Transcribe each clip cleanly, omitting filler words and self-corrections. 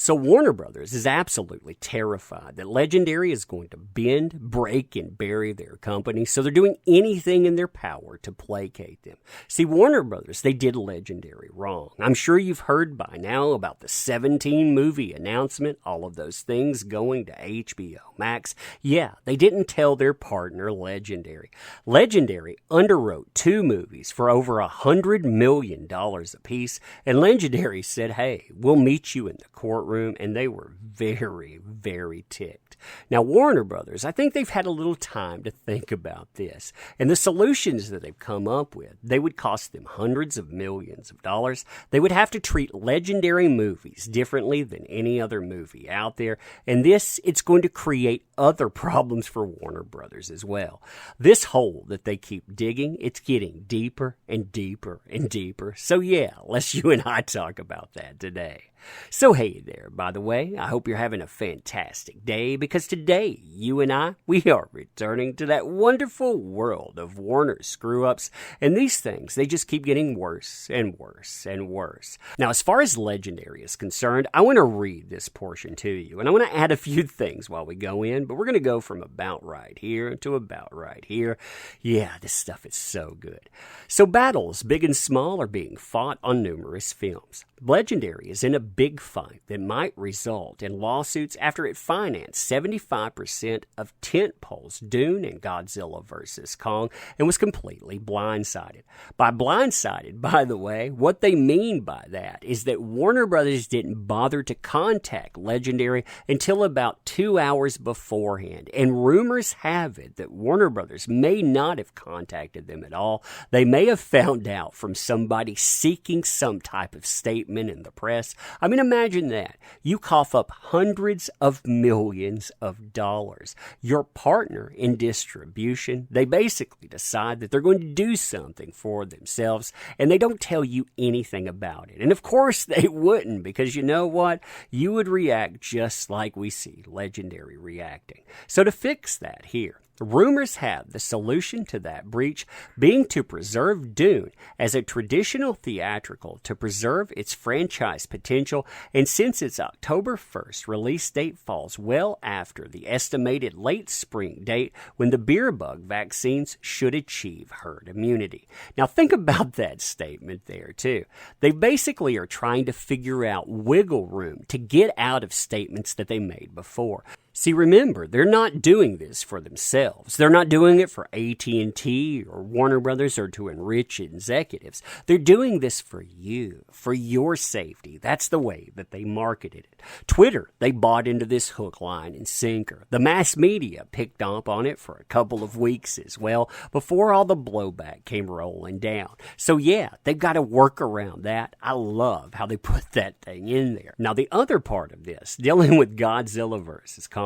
So Warner Brothers is absolutely terrified that Legendary is going to bend, break, and bury their company, so they're doing anything in their power to placate them. See, Warner Brothers, they did Legendary wrong. I'm sure you've heard by now about the 17-movie announcement, all of those things going to HBO Max. Yeah, they didn't tell their partner Legendary. Legendary underwrote 2 movies for over $100 million apiece, and Legendary said, hey, we'll meet you in the courtroom, and they were very, very ticked. Now, Warner Brothers, I think they've had a little time to think about this, and the solutions that they've come up with, they would cost them hundreds of millions of dollars. They would have to treat Legendary movies differently than any other movie out there, and it's going to create other problems for Warner Brothers as well. This hole that they keep digging, it's getting deeper and deeper and deeper. So yeah, let's you and I talk about that today. So hey there, by the way, I hope you're having a fantastic day, because today, you and I, we are returning to that wonderful world of Warner screw-ups, and these things, they just keep getting worse and worse and worse. Now, as far as Legendary is concerned, I want to read this portion to you, and I want to add a few things while we go in, but we're going to go from about right here to about right here. Yeah, this stuff is so good. So battles, big and small, are being fought on numerous films. Legendary is in a big fight that might result in lawsuits after it financed 75% of tentpoles Dune and Godzilla vs. Kong and was completely blindsided. By blindsided, by the way, what they mean by that is that Warner Brothers didn't bother to contact Legendary until about 2 hours beforehand, and rumors have it that Warner Brothers may not have contacted them at all. They may have found out from somebody seeking some type of statement in the press. I mean, imagine that. You cough up hundreds of millions of dollars. Your partner in distribution, they basically decide that they're going to do something for themselves, and they don't tell you anything about it. And of course they wouldn't, because you know what? You would react just like we see Legendary reacting. So to fix that here, rumors have the solution to that breach being to preserve Dune as a traditional theatrical to preserve its franchise potential, and since its October 1st release date falls well after the estimated late spring date when the beer bug vaccines should achieve herd immunity. Now think about that statement there too. They basically are trying to figure out wiggle room to get out of statements that they made before. See, remember, they're not doing this for themselves. They're not doing it for AT&T or Warner Brothers or to enrich executives. They're doing this for you, for your safety. That's the way that they marketed it. Twitter, they bought into this hook, line, and sinker. The mass media picked up on it for a couple of weeks as well before all the blowback came rolling down. So yeah, they've got to work around that. I love how they put that thing in there. Now, the other part of this, dealing with Godzilla vs. Kong,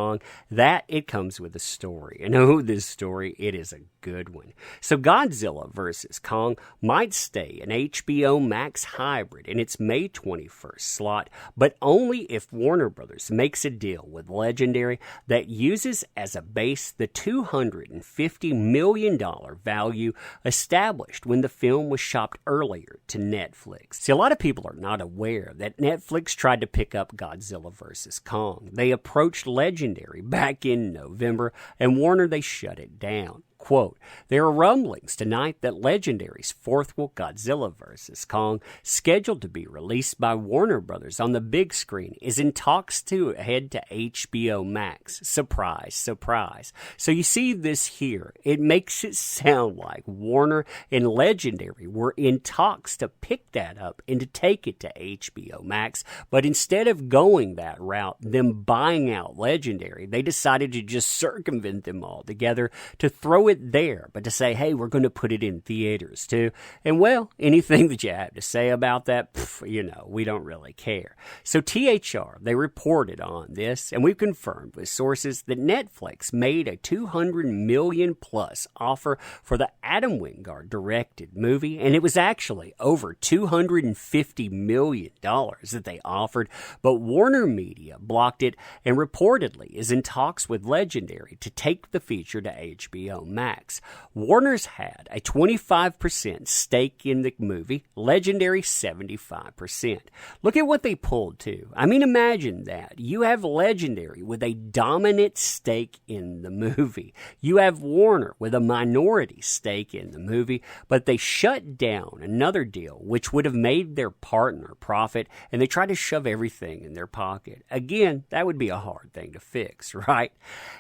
that it comes with a story. And oh, this story, it is a good one. So Godzilla vs. Kong might stay an HBO Max hybrid in its May 21st slot, but only if Warner Brothers makes a deal with Legendary that uses as a base the $250 million value established when the film was shopped earlier to Netflix. See, a lot of people are not aware that Netflix tried to pick up Godzilla vs. Kong. They approached Legendary back in November, and Warner, they shut it down. Quote, there are rumblings tonight that Legendary's fourth Godzilla vs. Kong, scheduled to be released by Warner Brothers on the big screen, is in talks to head to HBO Max. Surprise, surprise. So you see this here. It makes it sound like Warner and Legendary were in talks to pick that up and to take it to HBO Max, but instead of going that route, them buying out Legendary, they decided to just circumvent them altogether, to throw it there, but to say, hey, we're going to put it in theaters too. And well, anything that you have to say about that, we don't really care. So THR, they reported on this, and we've confirmed with sources that Netflix made a $200 million plus offer for the Adam Wingard directed movie, and it was actually over $250 million that they offered, but Warner Media blocked it and reportedly is in talks with Legendary to take the feature to HBO Max. Max. Warner's had a 25% stake in the movie, Legendary 75%. Look at what they pulled too. I mean, imagine that. You have Legendary with a dominant stake in the movie. You have Warner with a minority stake in the movie, but they shut down another deal which would have made their partner profit, and they tried to shove everything in their pocket. Again, that would be a hard thing to fix, right?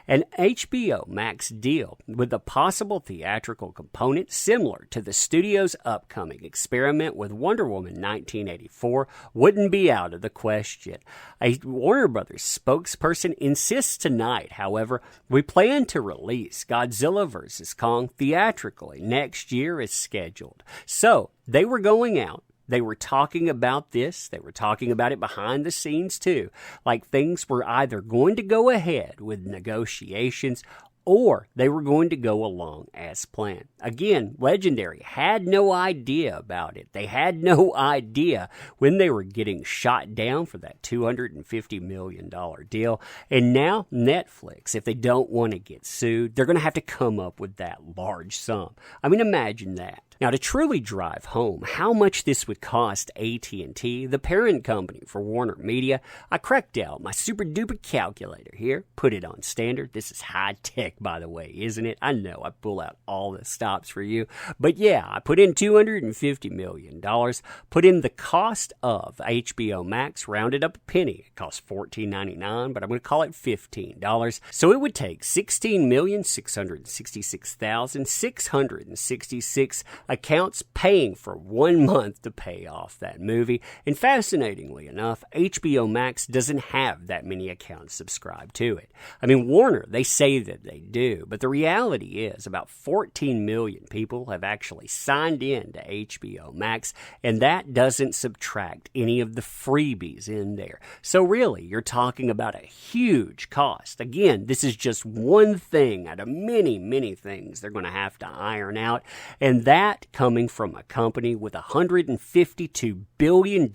An HBO Max deal with a possible theatrical component similar to the studio's upcoming experiment with Wonder Woman 1984 wouldn't be out of the question. A Warner Brothers spokesperson insists tonight, however, we plan to release Godzilla vs. Kong theatrically next year as scheduled. So, they were going out. They were talking about this. They were talking about it behind the scenes too. Like things were either going to go ahead with negotiations or they were going to go along as planned. Again, Legendary had no idea about it. They had no idea when they were getting shot down for that $250 million deal. And now Netflix, if they don't want to get sued, they're going to have to come up with that large sum. I mean, imagine that. Now, to truly drive home how much this would cost AT&T, the parent company for Warner Media, I cracked out my super-duper calculator here, put it on standard. This is high-tech, by the way, isn't it? I know I pull out all the stops for you. But yeah, I put in $250 million, put in the cost of HBO Max, rounded up a penny. It costs $14.99, but I'm going to call it $15. So it would take $16,666,666 accounts paying for 1 month to pay off that movie. And fascinatingly enough, HBO Max doesn't have that many accounts subscribed to it. I mean, Warner, they say that they do, but the reality is about 14 million people have actually signed in to HBO Max, and that doesn't subtract any of the freebies in there. So really, you're talking about a huge cost. Again, this is just one thing out of many, many things they're going to have to iron out, and that coming from a company with a $152 billion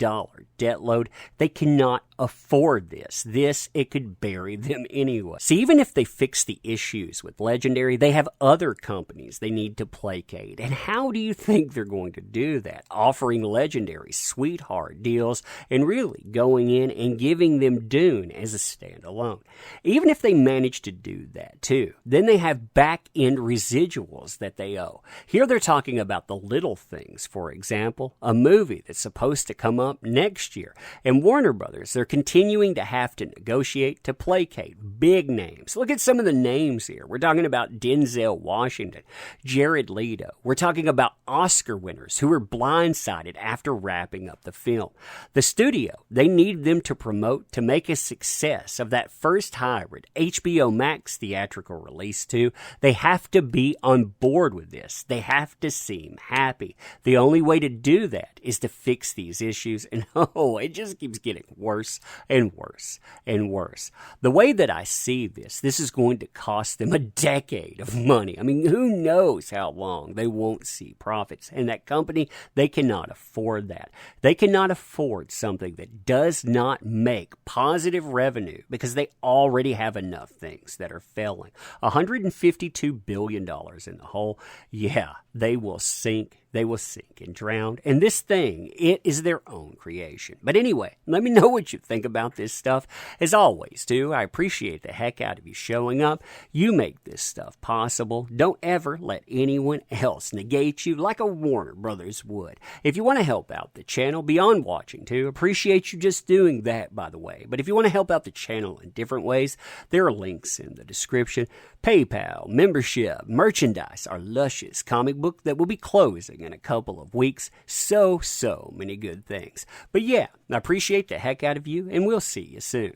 debt load. They cannot afford this. It could bury them anyway. See, even if they fix the issues with Legendary, they have other companies they need to placate. And how do you think they're going to do that? Offering Legendary sweetheart deals and really going in and giving them Dune as a standalone. Even if they manage to do that too, then they have back-end residuals that they owe. Here they're talking about the little things. For example, a movie that's supposed to come up next year. And Warner Brothers, they're continuing to have to negotiate to placate big names. Look at some of the names here. We're talking about Denzel Washington, Jared Leto. We're talking about Oscar winners who were blindsided after wrapping up the film. The studio, they need them to promote to make a success of that first hybrid HBO Max theatrical release too. They have to be on board with this. They have to seem happy. The only way to do that is to fix these issues, and it just keeps getting worse and worse and worse. The way that I see this is going to cost them a decade of money. I mean, who knows how long they won't see profits, and that company, they cannot afford that. They cannot afford something that does not make positive revenue because they already have enough things that are failing. $152 billion in the hole. Yeah, they will sink. They will sink and drown. And this thing, it is their own creation. But anyway, let me know what you think about this stuff. As always, too, I appreciate the heck out of you showing up. You make this stuff possible. Don't ever let anyone else negate you like a Warner Brothers would. If you want to help out the channel beyond watching, too, appreciate you just doing that, by the way. But if you want to help out the channel in different ways, there are links in the description. PayPal, membership, merchandise, our luscious comic book that will be closing in a couple of weeks. So many good things. But yeah, I appreciate the heck out of you, and we'll see you soon.